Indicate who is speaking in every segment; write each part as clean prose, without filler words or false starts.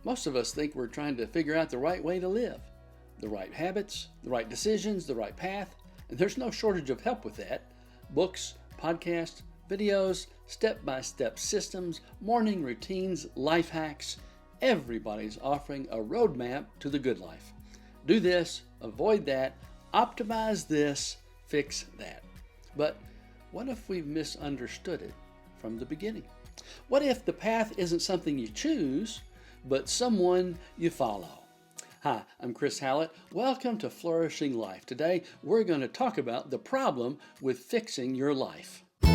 Speaker 1: Most of us think we're trying to figure out the right way to live, the right habits, the right decisions, the right path, and there's no shortage of help with that. Books, podcasts, videos, step-by-step systems, morning routines, life hacks. Everybody's offering a roadmap to the good life. Do this, avoid that, optimize this, fix that. But what if we've misunderstood it from the beginning? What if the path isn't something you choose, but someone you follow? Hi, I'm Chris Hallett. Welcome to Flourishing Life. Today, we're going to talk about the problem with fixing your life. In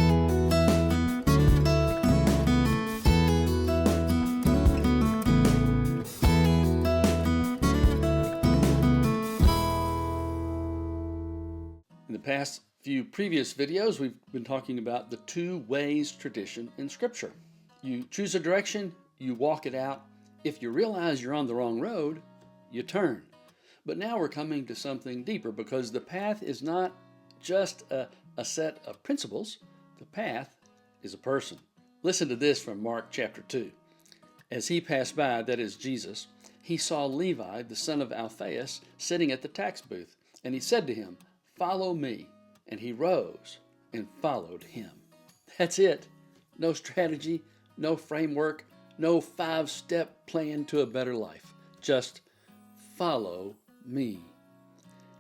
Speaker 1: the past few previous videos, we've been talking about the two ways tradition in Scripture. You choose a direction, you walk it out. If you realize you're on the wrong road, you turn. But now we're coming to something deeper, because the path is not just a set of principles. The path is a person. Listen to this from Mark chapter 2. As he passed by, that is Jesus, he saw Levi, the son of Alphaeus, sitting at the tax booth, and he said to him, "Follow me." And he rose and followed him. That's it. No strategy, no framework, no 5-step plan to a better life. Just follow me.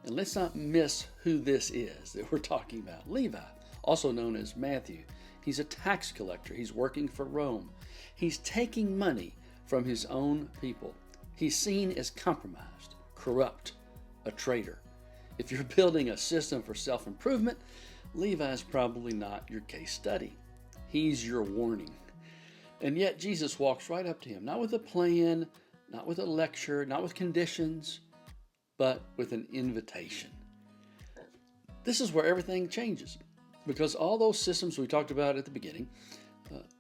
Speaker 1: And let's not miss who this is that we're talking about. Levi, also known as Matthew. He's a tax collector. He's working for Rome. He's taking money from his own people. He's seen as compromised, corrupt, a traitor. If you're building a system for self-improvement, Levi's probably not your case study. He's your warning. And yet Jesus walks right up to him, not with a plan, not with a lecture, not with conditions, but with an invitation. This is where everything changes, because all those systems we talked about at the beginning,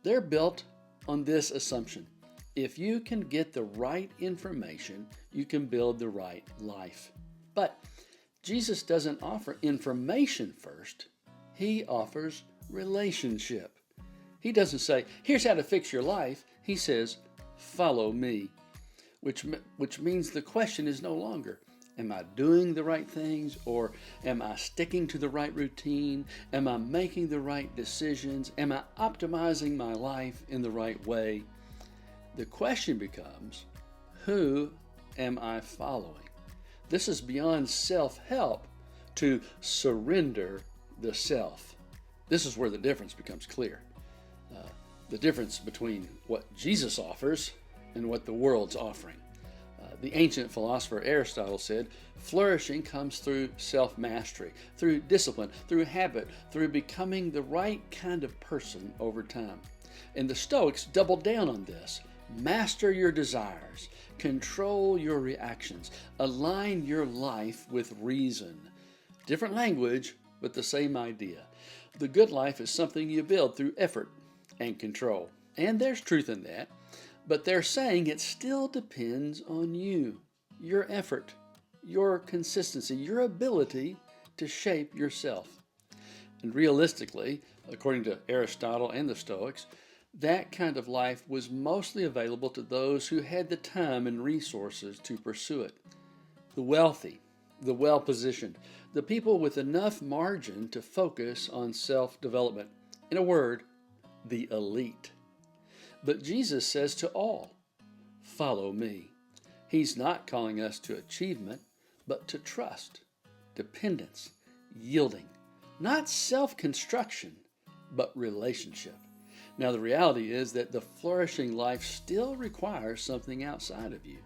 Speaker 1: they're built on this assumption. If you can get the right information, you can build the right life. But Jesus doesn't offer information first. He offers relationship. He doesn't say, "Here's how to fix your life." He says, "Follow me," which means the question is no longer, am I doing the right things, or am I sticking to the right routine? Am I making the right decisions? Am I optimizing my life in the right way? The question becomes, who am I following? This is beyond self-help to surrender the self. This is where the difference becomes clear. The difference between what Jesus offers and what the world's offering. The ancient philosopher Aristotle said, flourishing comes through self-mastery, through discipline, through habit, through becoming the right kind of person over time. And the Stoics doubled down on this. Master your desires, control your reactions, align your life with reason. Different language, but the same idea. The good life is something you build through effort and control. And there's truth in that, but they're saying it still depends on you, your effort, your consistency, your ability to shape yourself. And realistically, according to Aristotle and the Stoics, that kind of life was mostly available to those who had the time and resources to pursue it. The wealthy, the well-positioned, the people with enough margin to focus on self-development. In a word, the elite. But Jesus says to all, follow me. He's not calling us to achievement, but to trust, dependence, yielding. Not self-construction, but relationship. Now, the reality is that the flourishing life still requires something outside of you,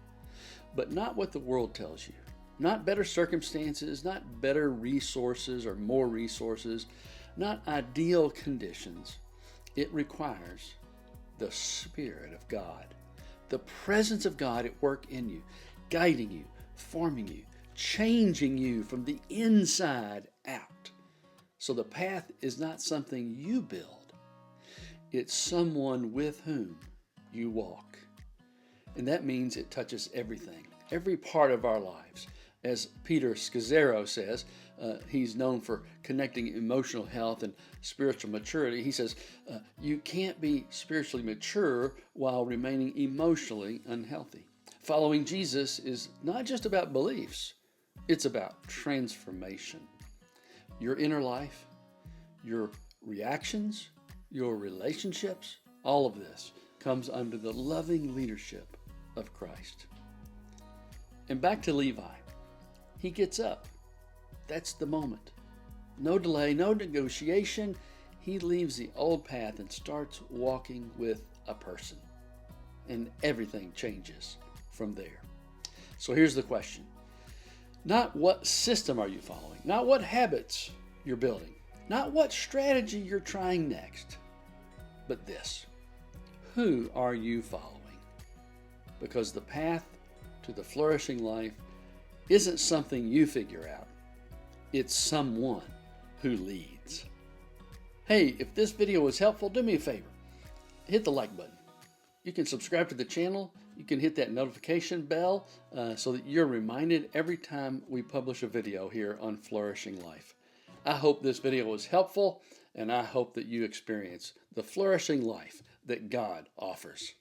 Speaker 1: but not what the world tells you. Not better circumstances, not better resources or more resources, not ideal conditions. It requires the Spirit of God, the presence of God at work in you, guiding you, forming you, changing you from the inside out. So the path is not something you build. It's someone with whom you walk. And that means it touches everything, every part of our lives, As Peter Scazzero says, he's known for connecting emotional health and spiritual maturity. He says, you can't be spiritually mature while remaining emotionally unhealthy. Following Jesus is not just about beliefs, it's about transformation. Your inner life, your reactions, your relationships, all of this comes under the loving leadership of Christ. And back to Levi. He gets up. That's the moment. No delay, no negotiation. He leaves the old path and starts walking with a person. And everything changes from there. So here's the question. Not what system are you following, not what habits you're building, not what strategy you're trying next, but this. Who are you following? Because the path to the flourishing life isn't something you figure out. It's someone who leads. Hey, if this video was helpful, do me a favor. Hit the like button. You can subscribe to the channel. You can hit that notification bell so that you're reminded every time we publish a video here on Flourishing Life. I hope this video was helpful, and I hope that you experience the flourishing life that God offers.